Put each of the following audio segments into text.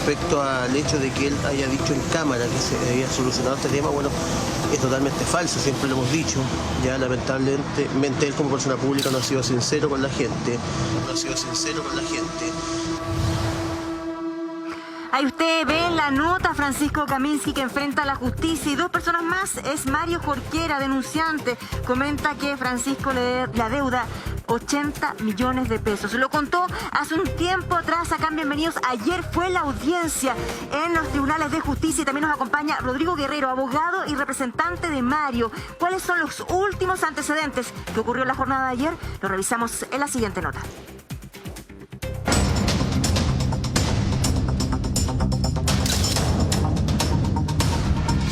Respecto al hecho de que él haya dicho en cámara que se había solucionado este tema, bueno, es totalmente falso, siempre lo hemos dicho. Ya lamentablemente él como persona pública no ha sido sincero con la gente, Ahí usted ve en la nota Francisco Kaminsky que enfrenta a la justicia y dos personas más. Es Mario Jorquera, denunciante. Comenta que Francisco le adeuda 80 millones de pesos. Lo contó hace un tiempo atrás acá en Bienvenidos. Ayer fue la audiencia en los tribunales de justicia y también nos acompaña Rodrigo Guerrero, abogado y representante de Mario. ¿Cuáles son los últimos antecedentes que ocurrió en la jornada de ayer? Lo revisamos en la siguiente nota.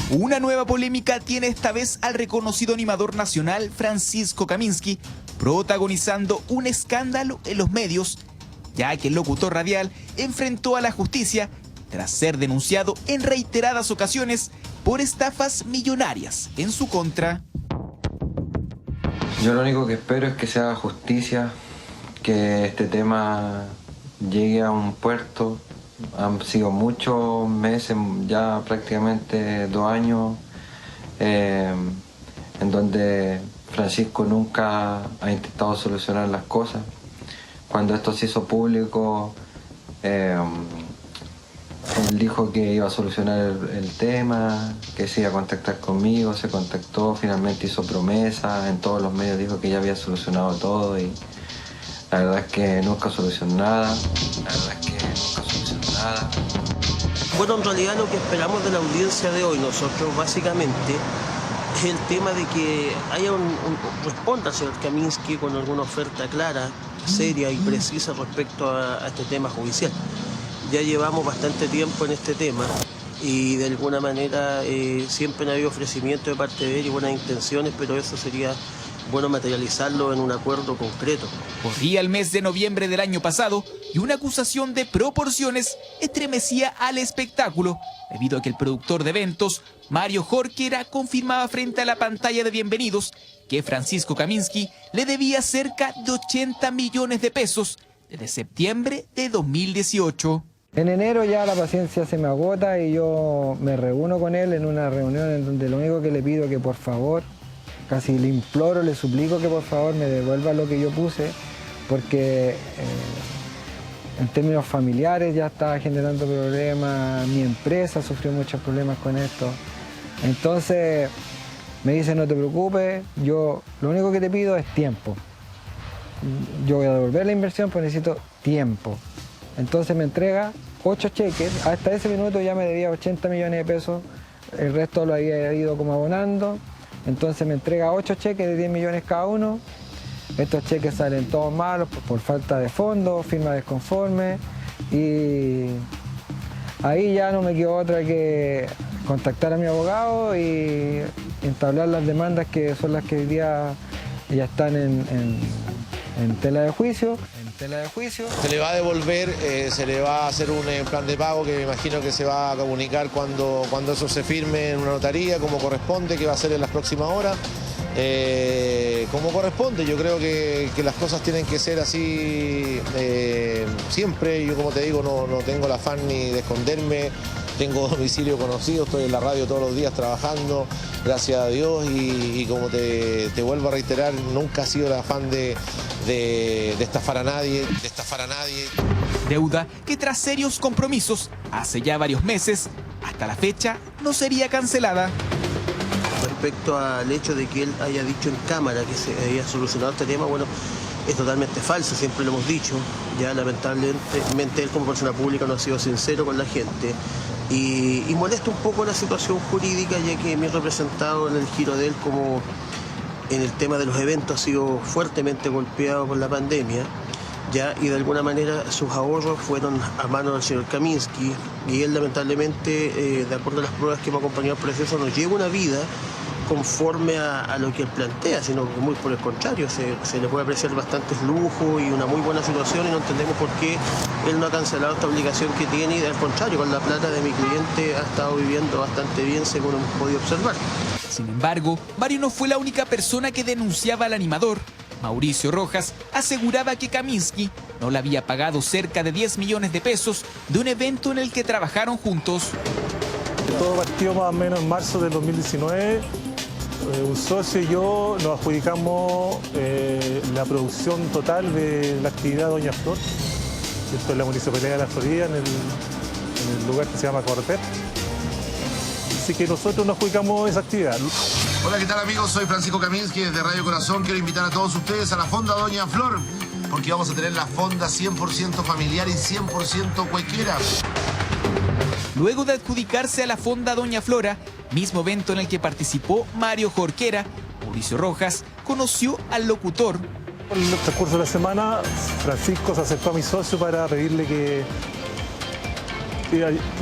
Una nueva polémica tiene esta vez al reconocido animador nacional Francisco Kaminsky, protagonizando un escándalo en los medios, ya que el locutor radial enfrentó a la justicia tras ser denunciado en reiteradas ocasiones por estafas millonarias en su contra. Yo lo único que espero es que se haga justicia, que este tema llegue a un puerto. Han sido muchos meses, ya prácticamente 2 años, en donde Francisco nunca ha intentado solucionar las cosas. Cuando esto se hizo público, él dijo que iba a solucionar el tema, que se iba a contactar conmigo, se contactó, finalmente hizo promesas, en todos los medios dijo que ya había solucionado todo y la verdad es que nunca solucionó nada, Bueno, en realidad lo que esperamos de la audiencia de hoy nosotros básicamente es el tema de que responda el señor Kaminsky con alguna oferta clara, seria y precisa respecto a este tema judicial. Ya llevamos bastante tiempo en este tema y de alguna manera siempre ha habido ofrecimiento de parte de él y buenas intenciones, pero eso sería bueno materializarlo en un acuerdo concreto. Corría el mes de noviembre del año pasado y una acusación de proporciones estremecía al espectáculo, debido a que el productor de eventos, Mario Jorquera, confirmaba frente a la pantalla de Bienvenidos que Francisco Kaminsky le debía cerca de 80 millones de pesos desde septiembre de 2018. En enero ya la paciencia se me agota y yo me reúno con él en una reunión en donde lo único que le pido es que por favor, casi le imploro, le suplico que por favor me devuelva lo que yo puse, porque en términos familiares ya estaba generando problemas, mi empresa sufrió muchos problemas con esto. Entonces me dice, no te preocupes, yo lo único que te pido es tiempo. Yo voy a devolver la inversión, pero necesito tiempo. Entonces me entrega 8 cheques, hasta ese minuto ya me debía 80 millones de pesos, el resto lo había ido como abonando. Entonces me entrega 8 cheques de 10 millones cada uno. Estos cheques salen todos malos por falta de fondos, firma desconforme. Y ahí ya no me quedó otra que contactar a mi abogado y entablar las demandas que son las que hoy día ya están en tela de juicio. Se le va a devolver, se le va a hacer un plan de pago que me imagino que se va a comunicar cuando eso se firme en una notaría, como corresponde, que va a ser en las próximas horas. Como corresponde, yo creo que las cosas tienen que ser así siempre. Yo, como te digo, no tengo el afán ni de esconderme. Tengo domicilio conocido, estoy en la radio todos los días trabajando, gracias a Dios, y como te vuelvo a reiterar, nunca ha sido el afán de estafar a nadie, Deuda que tras serios compromisos, hace ya varios meses, hasta la fecha, no sería cancelada. Respecto al hecho de que él haya dicho en cámara que se había solucionado este tema, bueno, es totalmente falso, siempre lo hemos dicho. Ya lamentablemente él como persona pública no ha sido sincero con la gente. Y molesta un poco la situación jurídica, ya que mi representado en el giro de él, como en el tema de los eventos, ha sido fuertemente golpeado por la pandemia, ya, y de alguna manera sus ahorros fueron a manos del señor Kaminsky, y él lamentablemente, de acuerdo a las pruebas que me acompañado al proceso, no lleva una vida conforme a lo que él plantea, sino que muy por el contrario, se le puede apreciar bastantes lujos y una muy buena situación, y no entendemos por qué él no ha cancelado esta obligación que tiene, y al contrario, con la plata de mi cliente ha estado viviendo bastante bien, según hemos podido observar. Sin embargo, Mario no fue la única persona que denunciaba al animador, Mauricio Rojas aseguraba que Kaminski no le había pagado cerca de 10 millones de pesos de un evento en el que trabajaron juntos. Todo partió más o menos en marzo del 2019. Un socio y yo nos adjudicamos la producción total de la actividad Doña Flor. Esto es la Municipalidad de La Florida, en el lugar que se llama Corpet. Así que nosotros nos adjudicamos esa actividad. Hola, ¿qué tal amigos? Soy Francisco Kaminski desde Radio Corazón. Quiero invitar a todos ustedes a la Fonda Doña Flor, porque vamos a tener la fonda 100% familiar y 100% cuequera. Luego de adjudicarse a la Fonda Doña Flora, mismo evento en el que participó Mario Jorquera, Mauricio Rojas conoció al locutor. En el transcurso de la semana, Francisco se acercó a mi socio para pedirle que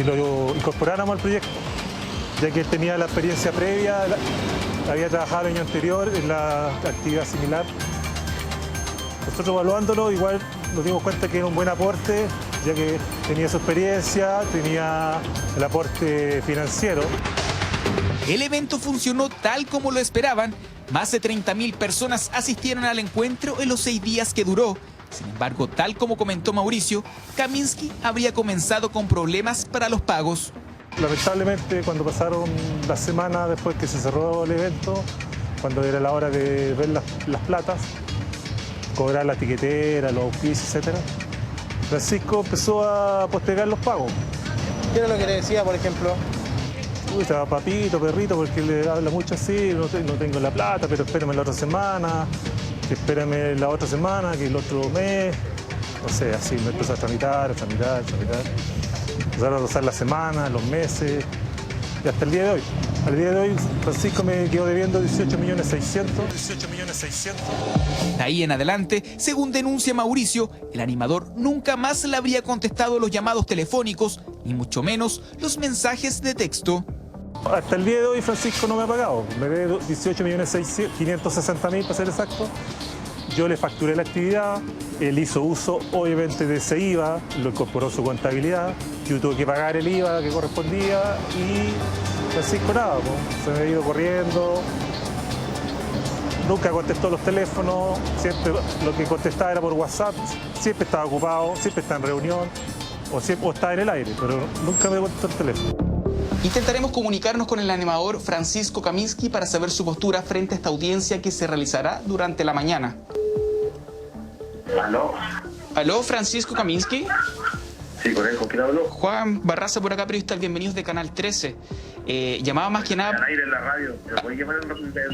lo incorporáramos al proyecto, ya que él tenía la experiencia previa, había trabajado el año anterior en la actividad similar. Nosotros evaluándolo, igual nos dimos cuenta que era un buen aporte, ya que tenía su experiencia, tenía el aporte financiero. El evento funcionó tal como lo esperaban. Más de 30.000 personas asistieron al encuentro en los 6 días que duró. Sin embargo, tal como comentó Mauricio, Kaminski habría comenzado con problemas para los pagos. Lamentablemente, cuando pasaron las semanas después que se cerró el evento, cuando era la hora de ver las platas, cobrar la tiquetera, los auspicios, etc., Francisco empezó a postergar los pagos. ¿Qué era lo que le decía, por ejemplo? Uy, estaba papito, perrito, porque le habla mucho así, no tengo la plata, pero espérame la otra semana, que espérame la otra semana, que el otro mes, no sé, así me empezó a tramitar. Empezaron a rozar las semanas, los meses, y hasta el día de hoy. Al día de hoy, Francisco me quedó debiendo 18.600.000. De ahí en adelante, según denuncia Mauricio, el animador nunca más le habría contestado los llamados telefónicos, ni mucho menos los mensajes de texto. Hasta el día de hoy Francisco no me ha pagado. Me debe 18.560.000 para ser exacto. Yo le facturé la actividad, él hizo uso obviamente de ese IVA, lo incorporó a su contabilidad, yo tuve que pagar el IVA que correspondía y Francisco nada, se me ha ido corriendo. Nunca contestó los teléfonos, siempre lo que contestaba era por WhatsApp, siempre estaba ocupado, siempre está en reunión o estaba en el aire, pero nunca me contestó el teléfono. Intentaremos comunicarnos con el animador Francisco Kaminski para saber su postura frente a esta audiencia que se realizará durante la mañana. ¿Aló? ¿Aló, Francisco Kaminski? Sí, con él, ¿con quién hablo? Juan Barraza por acá, periodista, bienvenidos de Canal 13. Llamaba más que nada... Al aire en la radio, me voy a llamar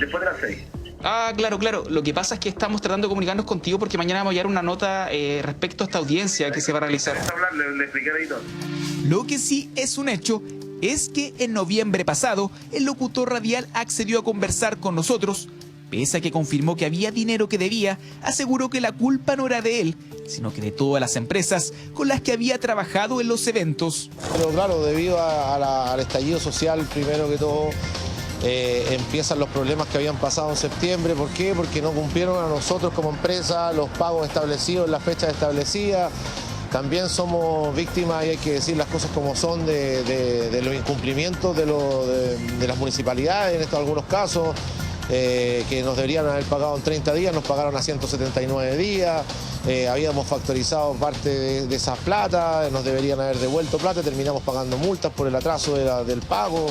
después de las 6. Ah, claro. Lo que pasa es que estamos tratando de comunicarnos contigo porque mañana vamos a enviar una nota respecto a esta audiencia que se va a realizar. Le expliqué al editor. Lo que sí es un hecho es que en noviembre pasado el locutor radial accedió a conversar con nosotros. Pese a que confirmó que había dinero que debía, aseguró que la culpa no era de él, sino que de todas las empresas con las que había trabajado en los eventos. Pero claro, debido al estallido social, primero que todo, empiezan los problemas que habían pasado en septiembre. ¿Por qué? Porque no cumplieron a nosotros como empresa los pagos establecidos en las fechas establecidas. También somos víctimas, y hay que decir las cosas como son, de los incumplimientos de las municipalidades, en algunos casos. Que nos deberían haber pagado en 30 días, nos pagaron a 179 días, habíamos factorizado parte de esas plata, nos deberían haber devuelto plata, terminamos pagando multas por el atraso del pago.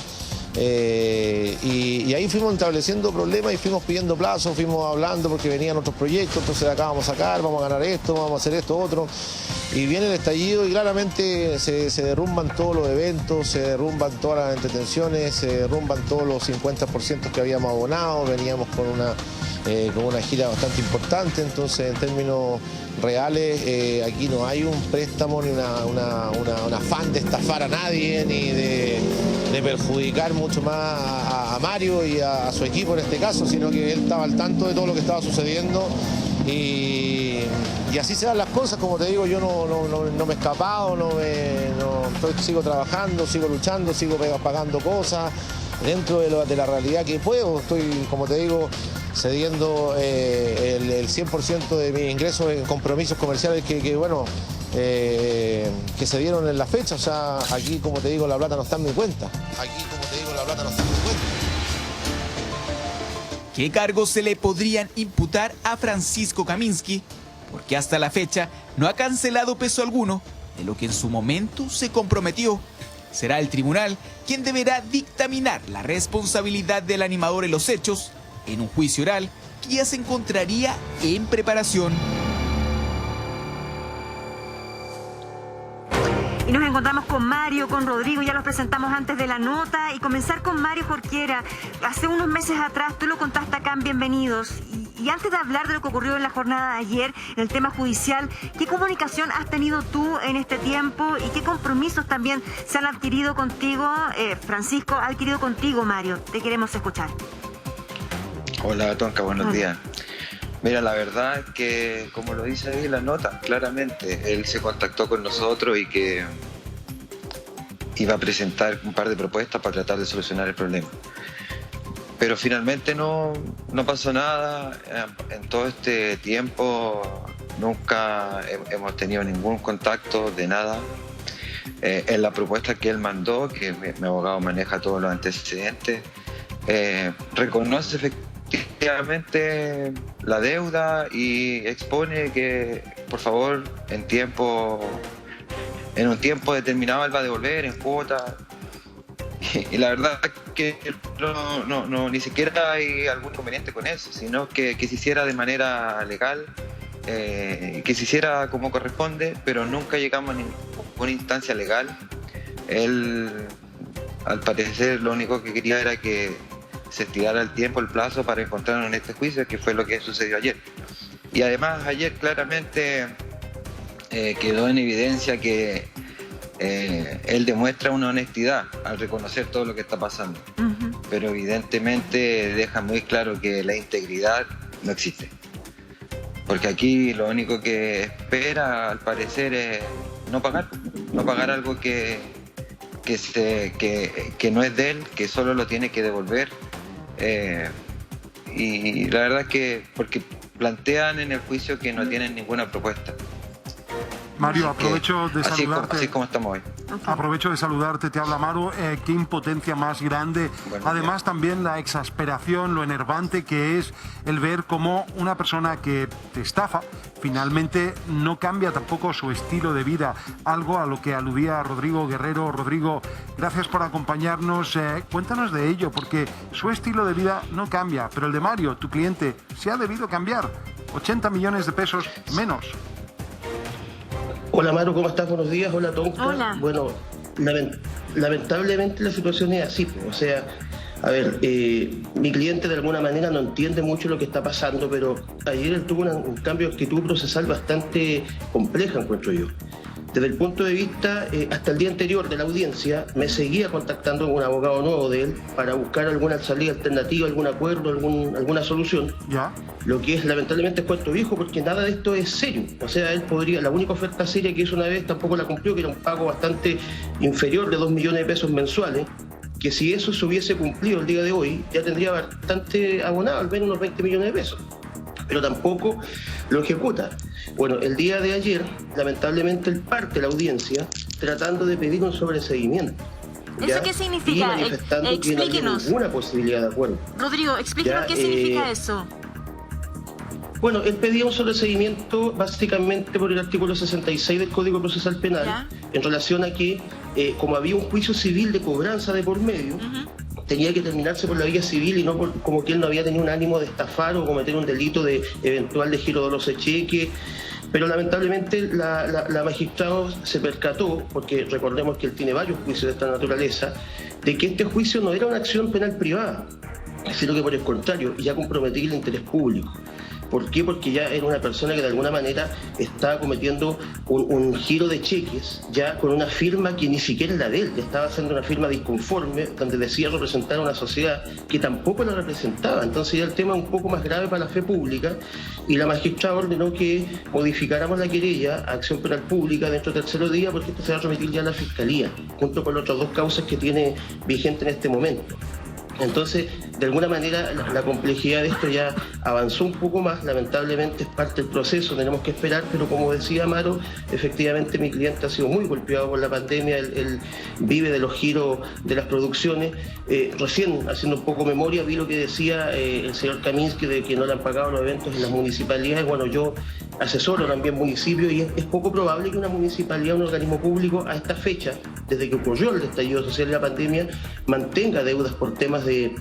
Y ahí fuimos estableciendo problemas y fuimos pidiendo plazos, fuimos hablando porque venían otros proyectos, entonces de acá vamos a sacar, vamos a ganar esto, vamos a hacer esto, otro. Y viene el estallido y claramente se derrumban todos los eventos, se derrumban todas las entretenciones, se derrumban todos los 50% que habíamos abonado, veníamos con una gira bastante importante, entonces en términos reales aquí no hay un préstamo ni un afán de estafar a nadie ni de perjudicar mucho más a Mario y a su equipo en este caso, sino que él estaba al tanto de todo lo que estaba sucediendo y así se dan las cosas. Como te digo, yo no me he escapado, sigo trabajando, sigo luchando, sigo pagando cosas dentro de la realidad que puedo. Estoy, como te digo, cediendo el 100% de mis ingresos en compromisos comerciales que se dieron en la fecha. O sea, aquí, como te digo, la plata no está en mi cuenta. qué cargos se le podrían imputar a Francisco Kaminski, porque hasta la fecha no ha cancelado peso alguno de lo que en su momento se comprometió. Será el tribunal quien deberá dictaminar la responsabilidad del animador en los hechos en un juicio oral que ya se encontraría en preparación. Y nos encontramos con Mario, con Rodrigo, ya los presentamos antes de la nota, y comenzar con Mario Jorquera. Hace unos meses atrás tú lo contaste acá en Bienvenidos, y antes de hablar de lo que ocurrió en la jornada de ayer, en el tema judicial, ¿qué comunicación has tenido tú en este tiempo y qué compromisos también se han adquirido contigo, Francisco, ha adquirido contigo, Mario? Te queremos escuchar. Hola, Tonka, buenos días. Mira, la verdad es que, como lo dice ahí la nota, claramente él se contactó con nosotros y que iba a presentar un par de propuestas para tratar de solucionar el problema. Pero finalmente no pasó nada. En todo este tiempo nunca hemos tenido ningún contacto de nada. En la propuesta que él mandó, que mi abogado maneja todos los antecedentes, reconoce efectivamente la deuda y expone que, por favor, en un tiempo determinado él va a devolver en cuotas. Y la verdad es que ni siquiera hay algún inconveniente con eso, sino que se hiciera de manera legal, que se hiciera como corresponde, pero nunca llegamos a ninguna instancia legal. Él, al parecer, lo único que quería era que se estirara el tiempo, el plazo para encontrarnos en este juicio, que fue lo que sucedió ayer. Y además ayer claramente quedó en evidencia que él demuestra una honestidad al reconocer todo lo que está pasando. Pero evidentemente deja muy claro que la integridad no existe. Porque aquí lo único que espera, al parecer, es no pagar algo que no es de él, que solo lo tiene que devolver. Y la verdad es que porque plantean en el juicio que no tienen ninguna propuesta. Mario, aprovecho de saludarte. Así como estamos hoy. Aprovecho de saludarte, te habla Maru. Qué impotencia más grande. Además, también la exasperación, lo enervante que es el ver cómo una persona que te estafa finalmente no cambia tampoco su estilo de vida. Algo a lo que aludía Rodrigo Guerrero. Rodrigo, gracias por acompañarnos. Cuéntanos de ello, porque su estilo de vida no cambia, pero el de Mario, tu cliente, se ha debido cambiar. 80 millones de pesos menos. Hola Maru, ¿cómo estás? Buenos días. Hola Tonka. Hola. Bueno, lamentablemente la situación es así. O sea, a ver, mi cliente de alguna manera no entiende mucho lo que está pasando, pero ayer él tuvo un cambio de actitud procesal bastante compleja, encuentro yo. Desde el punto de vista, hasta el día anterior de la audiencia, me seguía contactando con un abogado nuevo de él para buscar alguna salida alternativa, algún acuerdo, alguna solución. ¿Ya? Lo que es lamentablemente es cuento viejo, porque nada de esto es serio. O sea, él podría, la única oferta seria que hizo una vez tampoco la cumplió, que era un pago bastante inferior de 2 millones de pesos mensuales, que si eso se hubiese cumplido el día de hoy, ya tendría bastante abonado, al menos unos 20 millones de pesos. Pero tampoco lo ejecuta. Bueno, el día de ayer, lamentablemente, él parte la audiencia tratando de pedir un sobreseguimiento. ¿Eso qué significa? Y manifestando que no había ninguna posibilidad de acuerdo. Rodrigo, explíquenos qué significa eso. Bueno, él pedía un sobreseguimiento básicamente por el artículo 66 del Código Procesal Penal, ¿ya?, en relación a que, como había un juicio civil de cobranza de por medio, tenía que terminarse por la vía civil y no como que él no había tenido un ánimo de estafar o cometer un delito de eventual de giro doloso de cheque. Pero lamentablemente la magistrada se percató, porque recordemos que él tiene varios juicios de esta naturaleza, de que este juicio no era una acción penal privada, sino que por el contrario, ya comprometía el interés público. ¿Por qué? Porque ya era una persona que de alguna manera estaba cometiendo un giro de cheques, ya con una firma que ni siquiera es la de él, ya estaba haciendo una firma disconforme, donde decía representar a una sociedad que tampoco la representaba. Entonces ya el tema es un poco más grave para la fe pública, y la magistrada ordenó que modificáramos la querella a acción penal pública dentro del tercer día, porque esto se va a remitir ya a la Fiscalía, junto con las otras dos causas que tiene vigente en este momento. Entonces, de alguna manera la complejidad de esto ya avanzó un poco más, lamentablemente es parte del proceso, tenemos que esperar, pero como decía Amaro, efectivamente mi cliente ha sido muy golpeado por la pandemia, él vive de los giros de las producciones. Recién, haciendo un poco memoria, vi lo que decía el señor Kaminsky de que no le han pagado los eventos en las municipalidades. Bueno, yo asesoro también municipios y es poco probable que una municipalidad, un organismo público, a esta fecha, desde que ocurrió el estallido social de la pandemia, mantenga deudas por temas de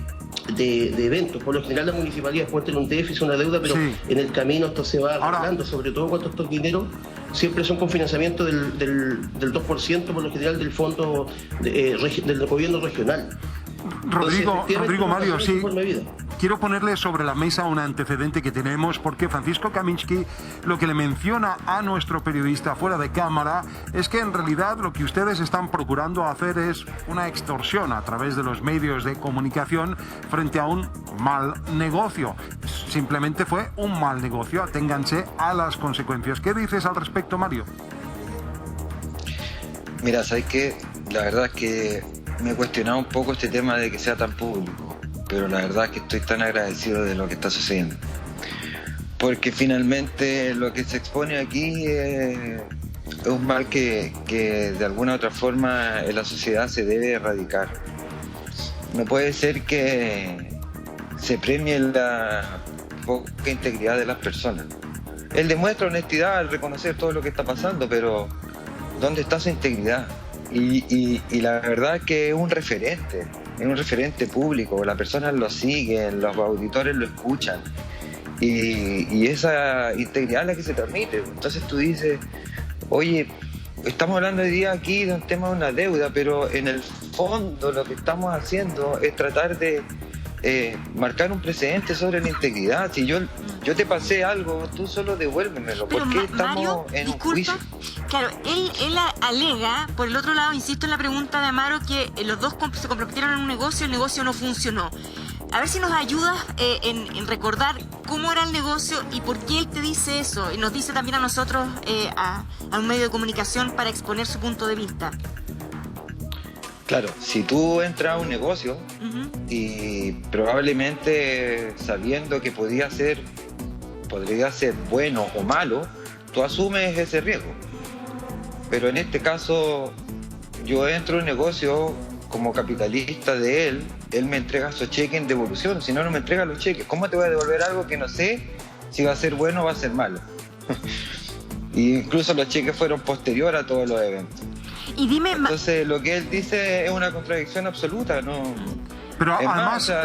eventos. Por lo general las municipalidades pueden tener un déficit, una deuda, pero sí, en el camino esto se va arreglando, sobre todo cuando estos dineros siempre son con financiamiento del 2% por lo general del fondo del gobierno regional. Rodrigo Mario, sí, quiero ponerle sobre la mesa un antecedente que tenemos, porque Francisco Kaminsky lo que le menciona a nuestro periodista fuera de cámara es que en realidad lo que ustedes están procurando hacer es una extorsión a través de los medios de comunicación frente a un mal negocio. Simplemente fue un mal negocio, aténganse a las consecuencias. ¿Qué dices al respecto, Mario? Mira, ¿sabes qué? La verdad es que me he cuestionado un poco este tema de que sea tan público, pero la verdad es que estoy tan agradecido de lo que está sucediendo, porque finalmente lo que se expone aquí es un mal que de alguna u otra forma en la sociedad se debe erradicar. No puede ser que se premie la poca integridad de las personas. Él demuestra honestidad al reconocer todo lo que está pasando, pero ¿dónde está su integridad? Y la verdad es que es un referente público, las personas lo siguen, los auditores lo escuchan y esa integridad es la que se transmite. Entonces tú dices, oye, estamos hablando hoy día aquí de un tema de una deuda, pero en el fondo lo que estamos haciendo es tratar de marcar un precedente sobre la integridad. Si yo te pasé algo, tú solo devuélvemelo. ¿Por qué estamos Mario, en un juicio? Claro, él alega, por el otro lado, insisto en la pregunta de Amaro, que los dos se comprometieron en un negocio, el negocio no funcionó. A ver si nos ayudas en recordar cómo era el negocio y por qué él te dice eso. Y nos dice también a nosotros, a un medio de comunicación, para exponer su punto de vista. Claro, si tú entras a un negocio y probablemente sabiendo que podría ser bueno o malo, tú asumes ese riesgo. Pero en este caso, yo entro a un negocio como capitalista de él me entrega su cheque en devolución, si no, no me entrega los cheques. ¿Cómo te voy a devolver algo que no sé si va a ser bueno o va a ser malo? Y incluso los cheques fueron posterior a todos los eventos. Y dime, entonces lo que él dice es una contradicción absoluta, ¿no? Pero es además, más, o sea,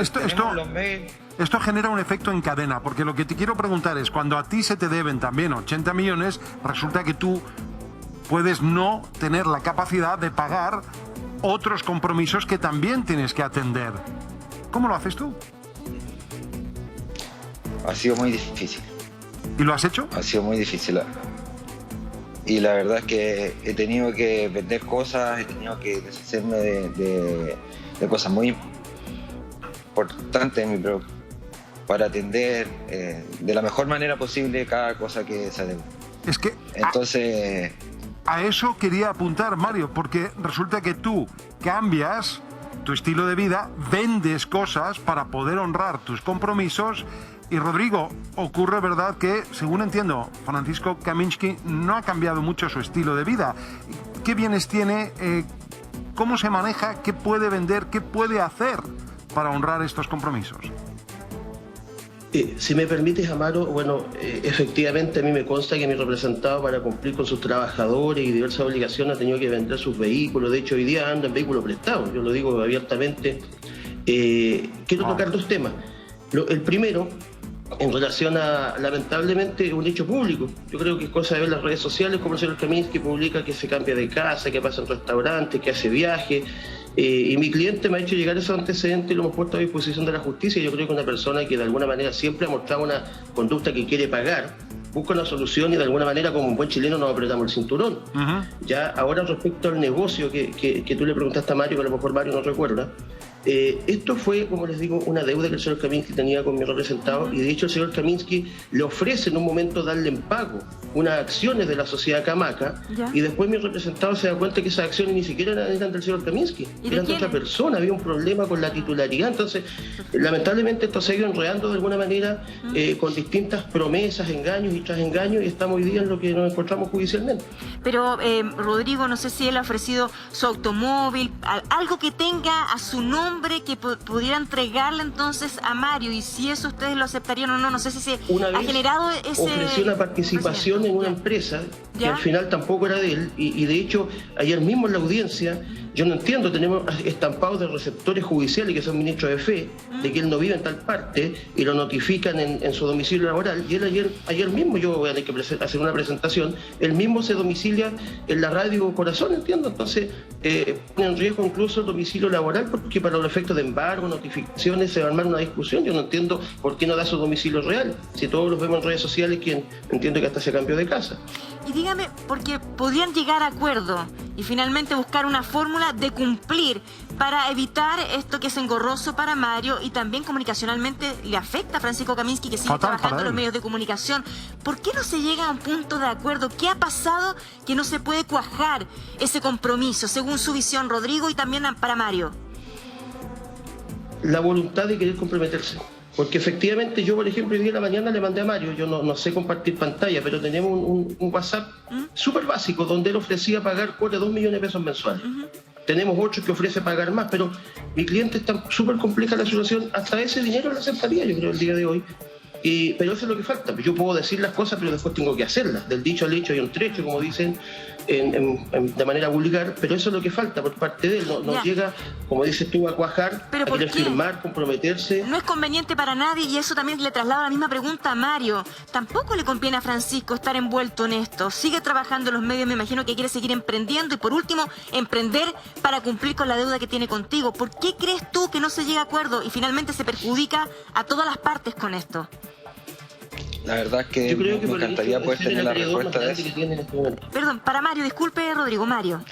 esto genera un efecto en cadena, porque lo que te quiero preguntar es, cuando a ti se te deben también 80 millones, resulta que tú puedes no tener la capacidad de pagar otros compromisos que también tienes que atender. ¿Cómo lo haces tú? Ha sido muy difícil. ¿Y lo has hecho? Ha sido muy difícil. Y la verdad es que he tenido que vender cosas, he tenido que deshacerme de cosas muy importantes en mi producto para atender de la mejor manera posible cada cosa que se adeuda. Es que entonces a eso quería apuntar, Mario, porque resulta que tú cambias tu estilo de vida, vendes cosas para poder honrar tus compromisos. Y Rodrigo, ocurre, ¿verdad?, que, según entiendo, Francisco Kaminsky no ha cambiado mucho su estilo de vida. ¿Qué bienes tiene? ¿Cómo se maneja? ¿Qué puede vender? ¿Qué puede hacer para honrar estos compromisos? Si me permites, Amaro, bueno, efectivamente a mí me consta que mi representado, para cumplir con sus trabajadores y diversas obligaciones, ha tenido que vender sus vehículos. De hecho, hoy día anda en vehículos prestados, yo lo digo abiertamente. Quiero tocar dos temas. El primero, en relación a, lamentablemente, un hecho público. Yo creo que es cosa de ver las redes sociales, como el señor Kaminsky publica que se cambia de casa, que pasa en restaurantes, que hace viajes. Y mi cliente me ha hecho llegar esos antecedentes y lo hemos puesto a disposición de la justicia. Yo creo que una persona que de alguna manera siempre ha mostrado una conducta que quiere pagar, busca una solución y de alguna manera, como un buen chileno, nos apretamos el cinturón. Ya ahora, respecto al negocio que tú le preguntaste a Mario, que a lo mejor Mario no recuerda, esto fue, como les digo, una deuda que el señor Kaminsky tenía con mi representado, y de hecho el señor Kaminsky le ofrece en un momento darle en pago unas acciones de la sociedad Camaca, ¿Ya? y después mi representado se da cuenta que esas acciones ni siquiera eran del señor Kaminsky, ¿Y de eran de quién? otra persona, había un problema con la titularidad. Entonces, lamentablemente esto se ha ido enredando de alguna manera con distintas promesas, engaños y tras engaños, y estamos hoy día en lo que nos encontramos judicialmente. Pero Rodrigo, no sé si él ha ofrecido su automóvil, algo que tenga a su nombre que pudiera entregarle entonces a Mario, y si eso ustedes lo aceptarían o no, no sé si se Una ha vez generado ese... ofreció una participación en una empresa que ¿Ya? al final tampoco era de él, y de hecho ayer mismo en la audiencia, yo no entiendo, tenemos estampados de receptores judiciales que son ministros de fe, de que él no vive en tal parte, y lo notifican en su domicilio laboral, y él ayer mismo, yo voy a tener que hacer una presentación, él mismo se domicilia en la radio Corazón, entiendo, entonces pone en riesgo incluso el domicilio laboral, porque para los efectos de embargo, notificaciones, se va a armar una discusión. Yo no entiendo por qué no da su domicilio real, si todos los vemos en redes sociales, quien entiendo que hasta se cambió de casa. Y dígame, porque podrían llegar a acuerdo y finalmente buscar una fórmula de cumplir para evitar esto que es engorroso para Mario y también comunicacionalmente le afecta a Francisco Kaminsky, que sigue Fatal trabajando para en los él. medios de comunicación. ¿Por qué no se llega a un punto de acuerdo? ¿Qué ha pasado que no se puede cuajar ese compromiso, según su visión, Rodrigo, y también para Mario? La voluntad de querer comprometerse. Porque efectivamente yo, por ejemplo, hoy día en la mañana le mandé a Mario, yo no sé compartir pantalla, pero tenemos un WhatsApp súper básico donde él ofrecía pagar cuota de 2 millones de pesos mensuales. Tenemos otros que ofrece pagar más, pero mi cliente está súper compleja la situación, hasta ese dinero lo aceptaría yo creo el día de hoy. Pero eso es lo que falta, yo puedo decir las cosas pero después tengo que hacerlas, del dicho al hecho hay un trecho, como dicen de manera vulgar, pero eso es lo que falta por parte de él, no llega, como dices tú, a cuajar, ¿Pero a por querer qué? firmar, comprometerse. No es conveniente para nadie, y eso también le traslado la misma pregunta a Mario. Tampoco le conviene a Francisco estar envuelto en esto. Sigue trabajando en los medios, me imagino que quiere seguir emprendiendo y por último, emprender para cumplir con la deuda que tiene contigo. ¿Por qué crees tú que no se llega a acuerdo y finalmente se perjudica a todas las partes con esto? La verdad es que Yo creo me que por el encantaría hecho poder de ser tener el la acreedor más respuesta de grande eso. que tiene en este momento. Perdón, para Mario, disculpe Rodrigo, Mario.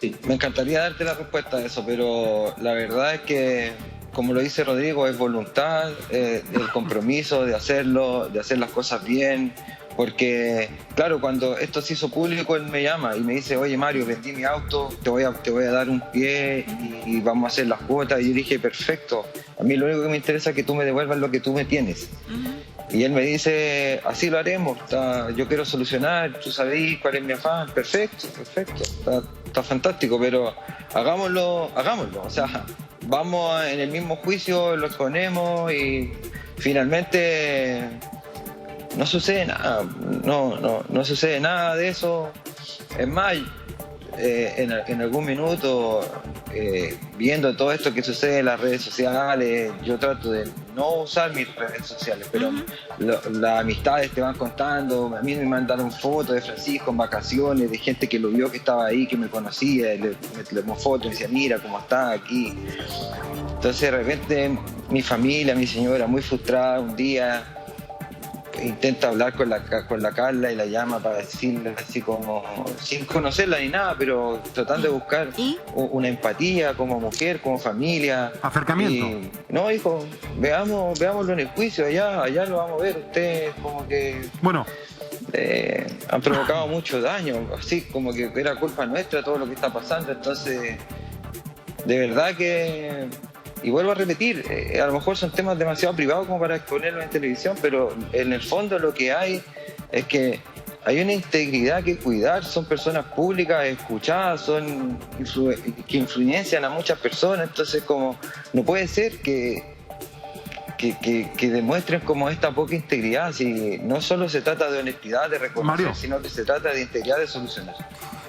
Sí. Me encantaría darte la respuesta a eso, pero la verdad es que, como lo dice Rodrigo, es voluntad, el compromiso de hacerlo, de hacer las cosas bien, porque, claro, cuando esto se hizo público, él me llama y me dice, oye Mario, vendí mi auto, te voy a dar un pie y vamos a hacer las cuotas. Y yo dije, perfecto, a mí lo único que me interesa es que tú me devuelvas lo que tú me tienes. Y él me dice, así lo haremos, yo quiero solucionar, tú sabés cuál es mi afán, perfecto, está fantástico, pero hagámoslo, o sea, vamos en el mismo juicio, lo exponemos y finalmente no sucede nada, no sucede nada de eso. Es más, en algún minuto, viendo todo esto que sucede en las redes sociales, yo trato de no usar mis redes sociales, pero las amistades te van contando. A mí me mandaron fotos de Francisco en vacaciones, de gente que lo vio, que estaba ahí, que me conocía, le tomó fotos y me decía, mira cómo está aquí. Entonces de repente mi familia, mi señora, muy frustrada, un día intenta hablar con la Carla y la llama para decirle así como, sin conocerla ni nada, pero tratando de buscar una empatía como mujer, como familia. Acercamiento. Y, no, hijo, veámoslo en el juicio, allá lo vamos a ver. Ustedes como que Bueno, han provocado mucho daño, así como que era culpa nuestra todo lo que está pasando. Entonces, de verdad que... Y vuelvo a repetir, a lo mejor son temas demasiado privados como para exponerlos en televisión, pero en el fondo lo que hay es que hay una integridad que cuidar, son personas públicas, escuchadas, que influencian a muchas personas, entonces como no puede ser que demuestren como esta poca integridad, si no solo se trata de honestidad, de reconocer, Mario, sino que se trata de integridad de solucionar.